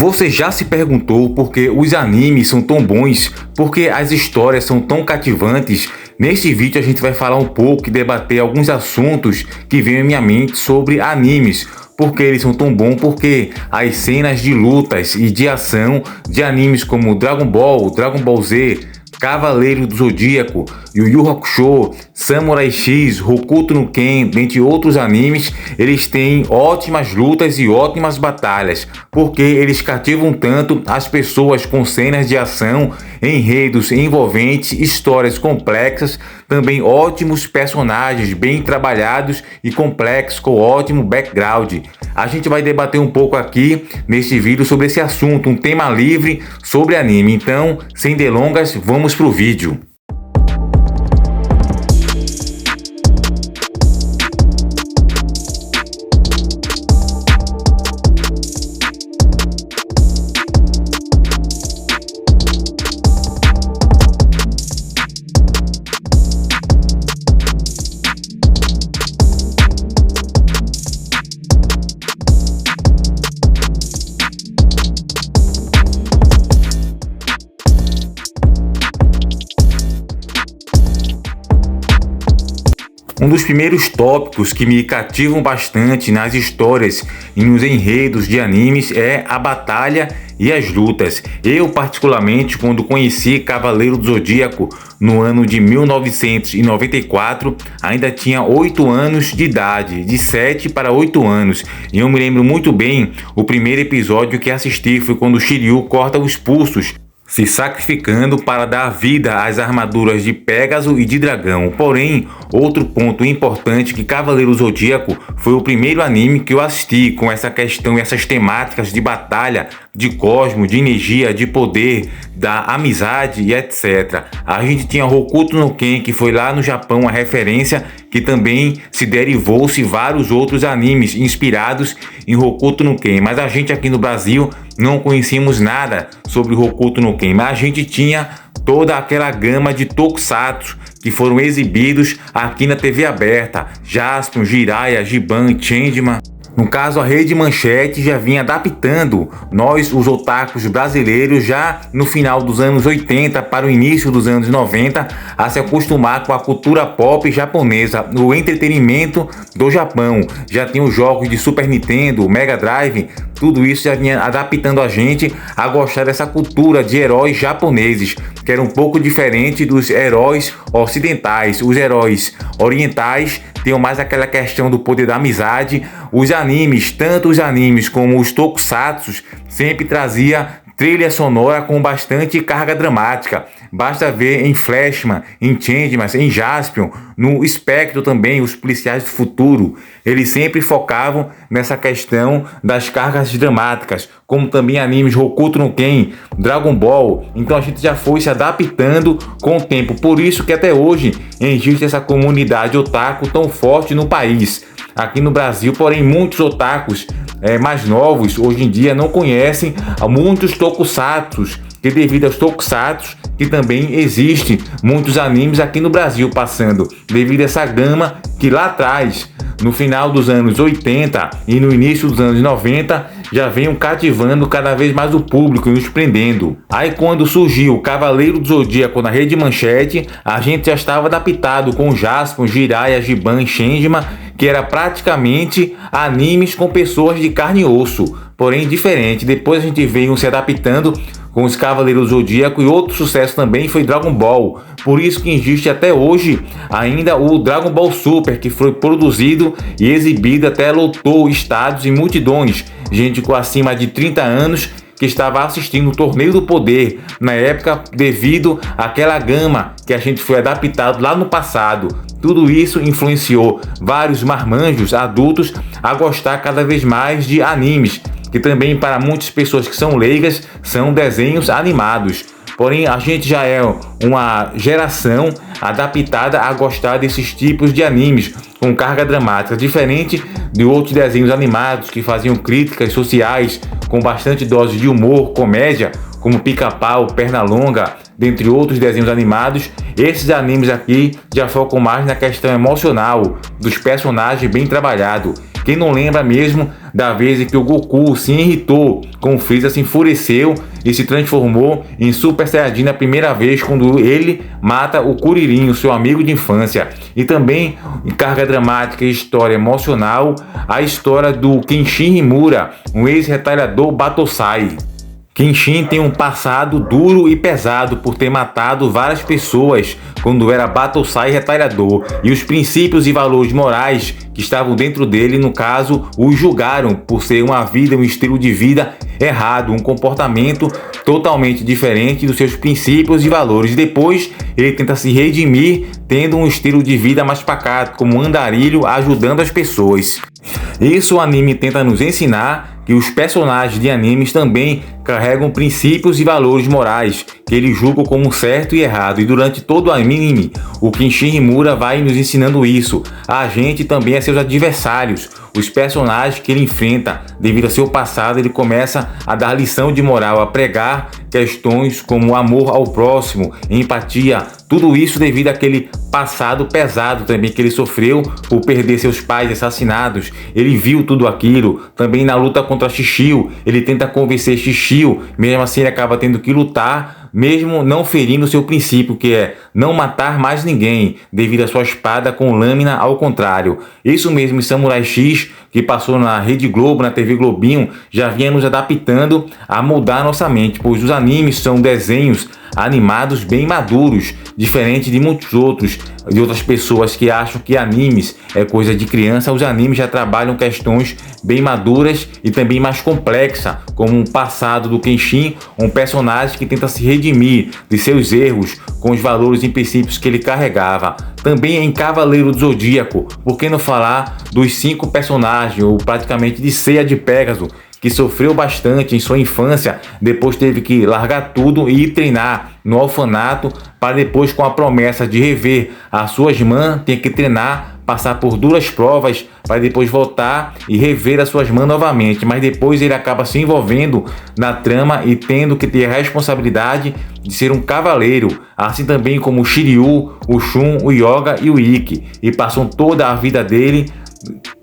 Você já se perguntou por que os animes são tão bons? Por que as histórias são tão cativantes? Neste vídeo a gente vai falar um pouco e debater alguns assuntos que vêm em minha mente sobre animes. Por que eles são tão bons? Porque as cenas de lutas e de ação de animes como Dragon Ball Z, Cavaleiro do Zodíaco, Yu Yu Hakusho, Samurai X, Hokuto no Ken, dentre outros animes, eles têm ótimas lutas e ótimas batalhas, porque eles cativam tanto as pessoas com cenas de ação, enredos envolventes, histórias complexas, também ótimos personagens bem trabalhados e complexos com ótimo background. A gente vai debater um pouco aqui neste vídeo sobre esse assunto, um tema livre sobre anime. Então, sem delongas, vamos pro vídeo. Um dos primeiros tópicos que me cativam bastante nas histórias e nos enredos de animes é a batalha e as lutas. Eu, particularmente, quando conheci Cavaleiro do Zodíaco no ano de 1994, ainda tinha 8 anos de idade, de 7 para 8 anos. E eu me lembro muito bem, o primeiro episódio que assisti foi quando o Shiryu corta os pulsos, se sacrificando para dar vida às armaduras de Pégaso e de Dragão. Porém, outro ponto importante que Cavaleiro Zodíaco foi o primeiro anime que eu assisti com essa questão e essas temáticas de batalha, de cosmos, de energia, de poder, da amizade e etc. A gente tinha Hokuto no Ken, que foi lá no Japão a referência, que também se derivou-se vários outros animes inspirados em Hokuto no Ken. Mas a gente aqui no Brasil não conhecíamos nada sobre Hokuto no Ken, mas a gente tinha toda aquela gama de tokusatsu que foram exibidos aqui na TV aberta, Jaspion, Jiraiya, Giban, Changeman. No caso, a Rede Manchete já vinha adaptando nós, os otakus brasileiros, já no final dos anos 80 para o início dos anos 90, a se acostumar com a cultura pop japonesa, o entretenimento do Japão. Já tinha os jogos de Super Nintendo, Mega Drive, tudo isso já vinha adaptando a gente a gostar dessa cultura de heróis japoneses, que era um pouco diferente dos heróis ocidentais. Os heróis orientais tinham mais aquela questão do poder da amizade. Os animes, tanto os animes como os tokusatsu, sempre trazia trilha sonora com bastante carga dramática. Basta ver em Flashman, em Changeman, em Jaspion, no Spectre também, os policiais do futuro. Eles sempre focavam nessa questão das cargas dramáticas, como também animes Hokuto no Ken, Dragon Ball. Então a gente já foi se adaptando com o tempo. Por isso que até hoje existe essa comunidade otaku tão forte no país. Aqui no Brasil, porém, muitos otakus mais novos hoje em dia não conhecem muitos tokusatsu, que devido aos tokusatsu que também existe muitos animes aqui no Brasil passando, devido a essa gama que lá atrás, no final dos anos 80 e no início dos anos 90, já venham cativando cada vez mais o público e nos prendendo. Aí quando surgiu o Cavaleiro do Zodíaco na Rede Manchete, a gente já estava adaptado com Jaspion, Jiraiya, Giban, Changeman, que era praticamente animes com pessoas de carne e osso, porém diferente. Depois a gente veio se adaptando com os Cavaleiros do Zodíaco, e outro sucesso também foi Dragon Ball. Por isso que existe até hoje ainda o Dragon Ball Super, que foi produzido e exibido, até lotou estádios e multidões, gente com acima de 30 anos que estava assistindo o Torneio do Poder na época, devido àquela gama que a gente foi adaptado lá no passado. Tudo isso influenciou vários marmanjos adultos a gostar cada vez mais de animes, que também para muitas pessoas que são leigas são desenhos animados. Porém, a gente já é uma geração adaptada a gostar desses tipos de animes com carga dramática, diferente de outros desenhos animados que faziam críticas sociais com bastante dose de humor, comédia, como Pica-Pau, Pernalonga, dentre outros desenhos animados. Esses animes aqui já focam mais na questão emocional dos personagens, bem trabalhado. Quem não lembra mesmo da vez em que o Goku se irritou com o Freeza, se enfureceu e se transformou em Super Saiyajin na primeira vez quando ele mata o Kuririn, seu amigo de infância. E também em carga dramática e história emocional, a história do Kenshin Himura, um ex-retalhador Batosai. Kenshin tem um passado duro e pesado por ter matado várias pessoas quando era Batosai retalhador, e os princípios e valores morais que estavam dentro dele, no caso, o julgaram por ser uma vida, um estilo de vida errado, um comportamento totalmente diferente dos seus princípios e valores. Depois ele tenta se redimir tendo um estilo de vida mais pacato, como um andarilho, ajudando as pessoas. Isso o anime tenta nos ensinar, que os personagens de animes também carregam princípios e valores morais que eles julgam como certo e errado, e durante todo o anime o Kenshin Himura vai nos ensinando isso, a gente também, a seus adversários, os personagens que ele enfrenta. Devido a seu passado, ele começa a dar lição de moral, a pregar questões como amor ao próximo, empatia, tudo isso devido àquele passado pesado também que ele sofreu por perder seus pais assassinados. Ele viu tudo aquilo. Também na luta contra Shishio, ele tenta convencer Shishio, mesmo assim ele acaba tendo que lutar, mesmo não ferindo seu princípio, que é não matar mais ninguém, devido à sua espada com lâmina ao contrário. Isso mesmo em Samurai X, que passou na Rede Globo, na TV Globinho, já vinha nos adaptando a mudar nossa mente, pois os animes são desenhos animados bem maduros, diferente de muitos outros, de outras pessoas que acham que animes é coisa de criança. Os animes já trabalham questões bem maduras e também mais complexas, como o passado do Kenshin, um personagem que tenta se redimir de seus erros com os valores e princípios que ele carregava. Também em Cavaleiro do Zodíaco, por que não falar dos 5 personagens, ou praticamente de Seiya de Pégaso, que sofreu bastante em sua infância, depois teve que largar tudo e ir treinar no orfanato, para depois, com a promessa de rever as suas irmãs, ter que treinar, passar por duras provas, para depois voltar e rever as suas irmãs novamente. Mas depois ele acaba se envolvendo na trama e tendo que ter a responsabilidade de ser um cavaleiro, assim também como o Shiryu, o Shun, o Yoga e o Ikki, e passam toda a vida dele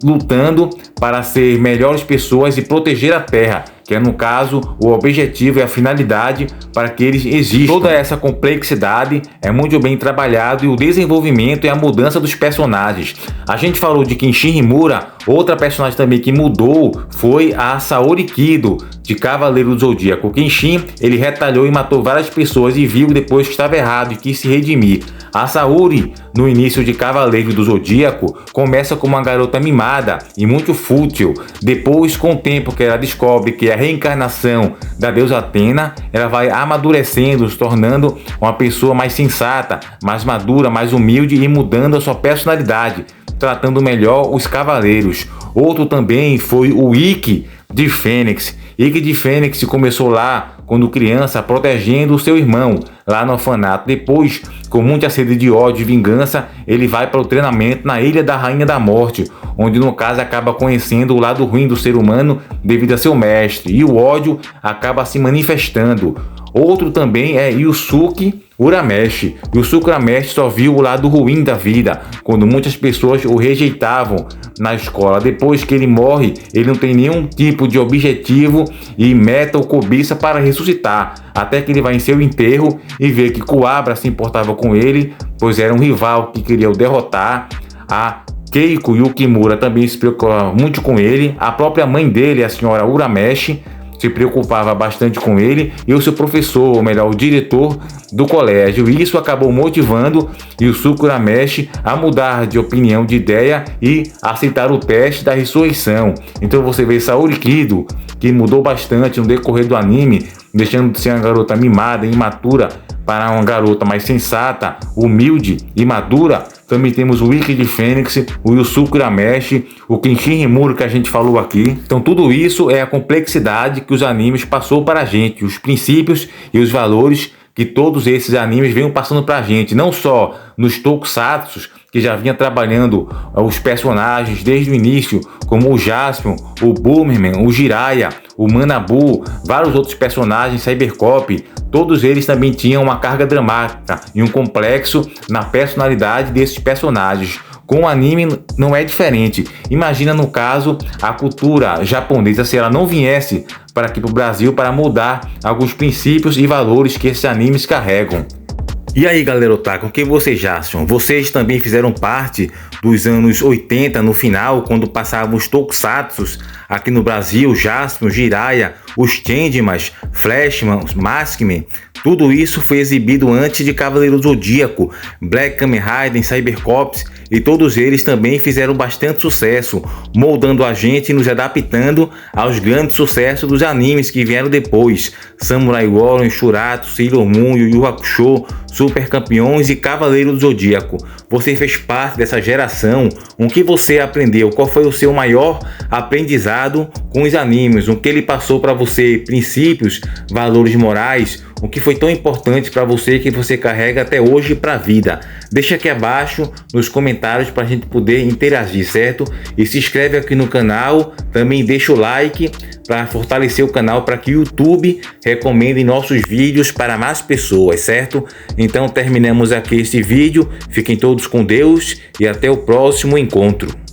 lutando para ser melhores pessoas e proteger a Terra, que é, no caso, o objetivo e a finalidade para que eles existam. Toda essa complexidade é muito bem trabalhado, e o desenvolvimento e a mudança dos personagens. A gente falou de Kenshin Himura, outra personagem também que mudou foi a Saori Kido, de Cavaleiro do Zodíaco. O Kenshin, ele retalhou e matou várias pessoas e viu depois que estava errado e quis se redimir. A Saori, no início de Cavaleiro do Zodíaco, começa como uma garota mimada e muito fútil. Depois, com o tempo que ela descobre que é a reencarnação da deusa Atena, ela vai amadurecendo, se tornando uma pessoa mais sensata, mais madura, mais humilde e mudando a sua personalidade, tratando melhor os cavaleiros. Outro também foi o Ikki de Fênix. Ikki de Fênix começou lá quando criança, protegendo o seu irmão lá no orfanato. Depois, com muita sede de ódio e vingança, ele vai para o treinamento na Ilha da Rainha da Morte, onde no caso acaba conhecendo o lado ruim do ser humano devido a seu mestre, e o ódio acaba se manifestando. Outro também é Yusuke Urameshi. Yusuke Urameshi só viu o lado ruim da vida, quando muitas pessoas o rejeitavam na escola. Depois que ele morre, ele não tem nenhum tipo de objetivo e meta ou cobiça para ressuscitar, até que ele vai em seu enterro e vê que Kuwabara se importava com ele, pois era um rival que queria o derrotar. A Keiko Yukimura também se preocupava muito com ele. A própria mãe dele, a senhora Urameshi, se preocupava bastante com ele, e o seu professor, ou melhor, o diretor do colégio. E isso acabou motivando Yusuke Urameshi a mudar de opinião, de ideia, e aceitar o teste da ressurreição. Então você vê Saori Kido, que mudou bastante no decorrer do anime, deixando de ser uma garota mimada e imatura para uma garota mais sensata, humilde e madura. Também temos o Ikki de Fênix, o Yusuke Urameshi, o Kenshin Himura que a gente falou aqui. Então tudo isso é a complexidade que os animes passou para a gente, os princípios e os valores que todos esses animes vêm passando para a gente, não só nos tokusatsu, que já vinha trabalhando os personagens desde o início, como o Jaspion, o Boomerman, o Jiraiya, o Manabu, vários outros personagens, Cybercop. Todos eles também tinham uma carga dramática e um complexo na personalidade desses personagens, com o anime não é diferente. Imagina no caso a cultura japonesa se ela não viesse para aqui para o Brasil para mudar alguns princípios e valores que esses animes carregam. E aí, galera otaku, o que vocês acham? Vocês também fizeram parte dos anos 80 no final, quando passavam os tokusatsus aqui no Brasil, Jaspion, Jiraiya, os Changemans, Flashman, Maskman? Tudo isso foi exibido antes de Cavaleiro do Zodíaco, Black Kamen Rider, Cybercops, e todos eles também fizeram bastante sucesso, moldando a gente e nos adaptando aos grandes sucessos dos animes que vieram depois: Samurai Warrior, Shurato, Sailor Moon, Yu Yu Hakusho, Super Campeões e Cavaleiro do Zodíaco. Você fez parte dessa geração. O que você aprendeu? Qual foi o seu maior aprendizado com os animes? O que ele passou para você? Princípios, valores morais? O que foi tão importante para você que você carrega até hoje para a vida? Deixa aqui abaixo nos comentários para a gente poder interagir, certo? E se inscreve aqui no canal, também deixa o like para fortalecer o canal, para que o YouTube recomende nossos vídeos para mais pessoas, certo? Então terminamos aqui esse vídeo, fiquem todos com Deus e até o próximo encontro.